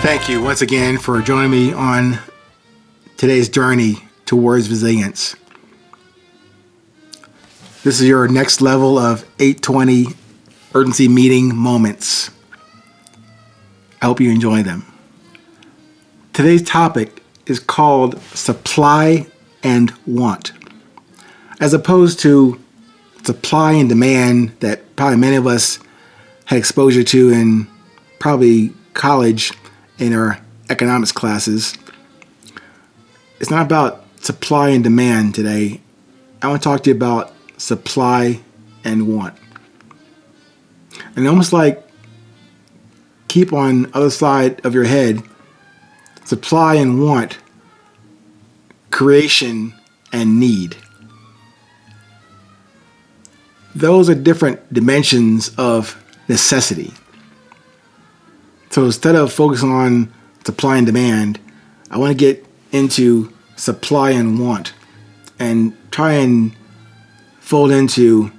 Thank you once again for joining me on today's journey towards resilience. This is your next level of 820 urgency meeting moments. I hope you enjoy them. Today's topic is called supply and want, as opposed to supply and demand that probably many of us had exposure to in probably college in our economics classes. It's not about supply and demand today. I want to talk to you about supply and want. And almost like keep on the other side of your head, supply and want, creation and need. Those are different dimensions of necessity. So instead of focusing on supply and demand, I want to get into supply and want and try and fold into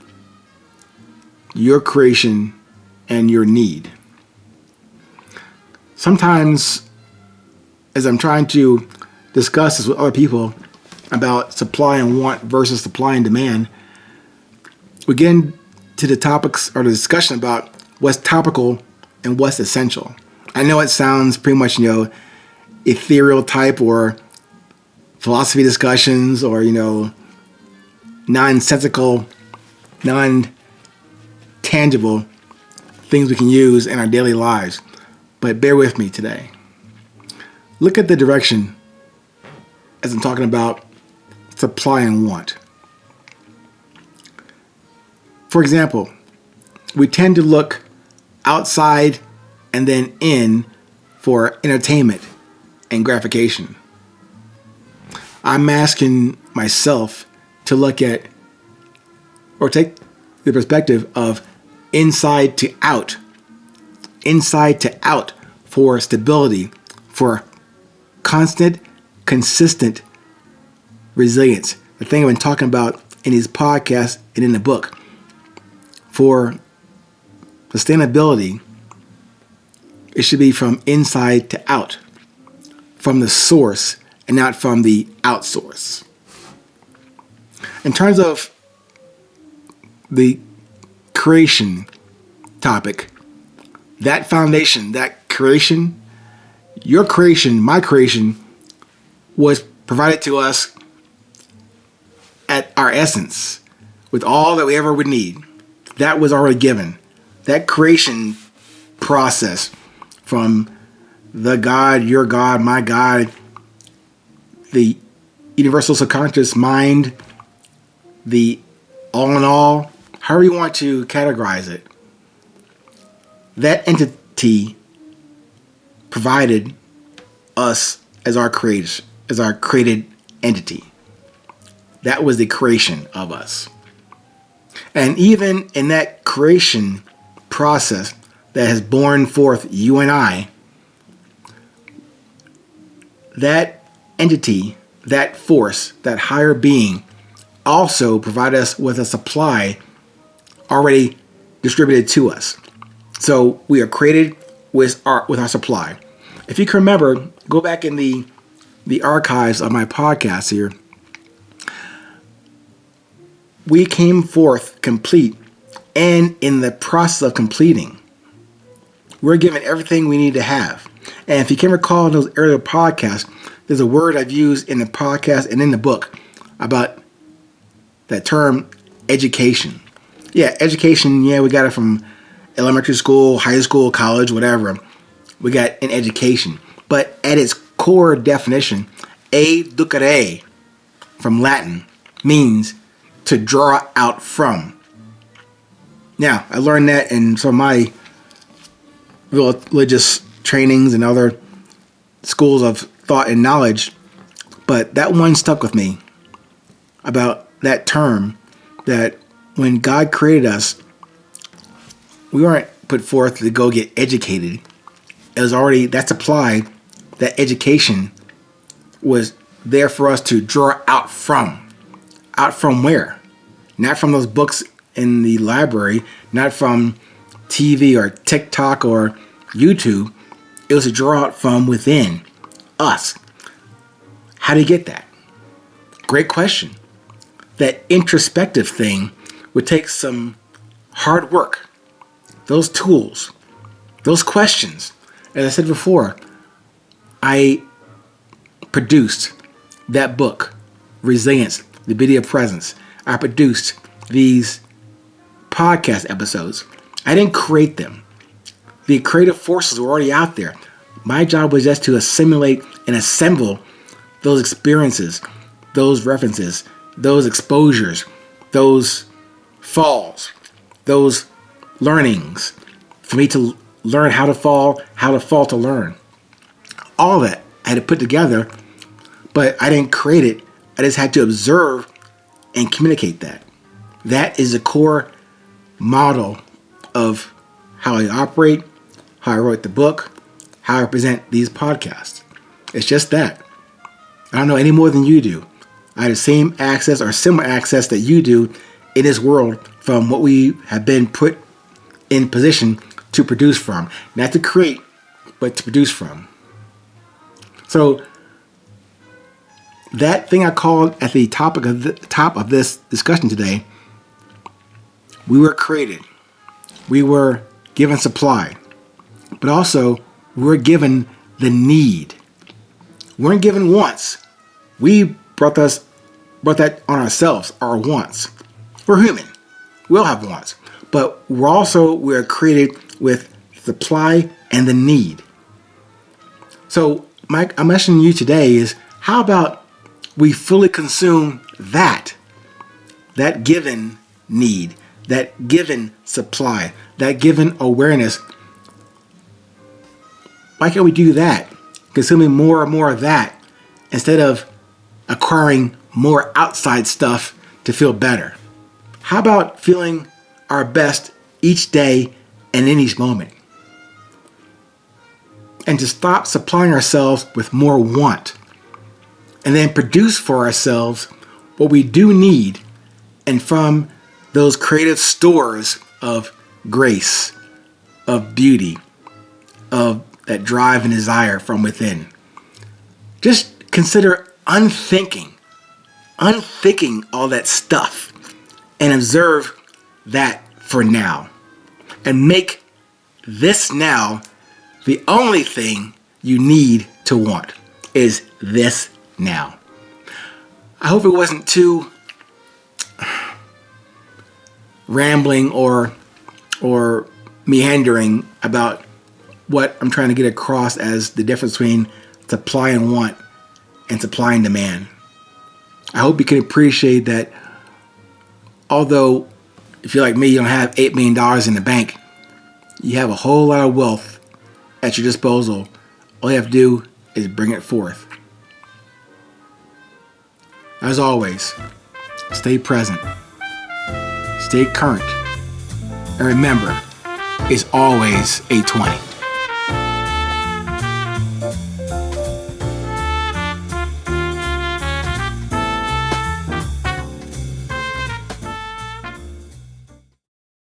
your creation and your need. Sometimes, as I'm trying to discuss this with other people about supply and want versus supply and demand, we get into the topics or the discussion about what's topical and what's essential. I know it sounds pretty much, ethereal type or philosophy discussions or, nonsensical, non-tangible things we can use in our daily lives. But bear with me today. Look at the direction as I'm talking about supply and want. For example, we tend to look outside and then in for entertainment and gratification. I'm asking myself to look at or take the perspective of inside to out for stability, for constant, consistent resilience. The thing I've been talking about in these podcasts and in the book. For sustainability, it should be from inside to out, from the source and not from the outsource. In terms of the creation topic, that foundation, that creation, your creation, my creation, was provided to us at our essence with all that we ever would need. That was already given. That creation process from the God, your God, my God, the universal subconscious mind, the all in all, however you want to categorize it, that entity provided us as our created entity. That was the creation of us. And even in that creation process that has borne forth you and I, that entity, that force, that higher being also provided us with a supply already distributed to us. So we are created with our supply. If you can remember, go back in the archives of my podcast here. We came forth complete, and in the process of completing, we're given everything we need to have. And if you can recall in those earlier podcasts, there's a word I've used in the podcast and in the book about that term, education. Yeah, education, we got it from elementary school, high school, college, whatever. We got an education. But at its core definition, educare, from Latin, means to draw out from. Now, I learned that in some of my religious trainings and other schools of thought and knowledge, but that one stuck with me about that term, that when God created us, we weren't put forth to go get educated. It was already, that supply, that education was there for us to draw out from. Out from where? Not from those books in the library, not from TV or TikTok or YouTube. It was to draw out from within us. How do you get that? Great question. That introspective thing would take some hard work. Those tools, those questions. As I said before, I produced that book, Resilience, the Beauty of Presence. I produced these podcast episodes. I didn't create them. The creative forces were already out there. My job was just to assimilate and assemble those experiences, those references, those exposures, those falls, those learnings, for me to learn how to fall to learn. All that I had to put together, but I didn't create it. I just had to observe and communicate that. That is the core model of how I operate, how I wrote the book, how I present these podcasts. It's just that. I don't know any more than you do. I have the same access or similar access that you do in this world from what we have been put in position to produce from. Not to create, but to produce from. So that thing I called at the top of this discussion today, we were created. We were given supply. But also, we were given the need. We weren't given wants. We brought that on ourselves, our wants. We're human. We all have wants. But we're created with supply and the need. So, Mike, I'm asking you today is, how about we fully consume that given need, that given supply, that given awareness? Why can't we do that? Consuming more and more of that instead of acquiring more outside stuff to feel better. How about feeling our best each day and in each moment? And to stop supplying ourselves with more want and then produce for ourselves what we do need, and from those creative stores of grace, of beauty, of that drive and desire from within. Just consider unthinking all that stuff and observe that for now. And make this now the only thing you need to want is this now. I hope it wasn't too rambling or meandering about what I'm trying to get across as the difference between supply and want and supply and demand. I hope you can appreciate that although if you're like me, you don't have $8 million in the bank, you have a whole lot of wealth at your disposal. All you have to do is bring it forth. As always, stay present, stay current, and remember, it's always 820.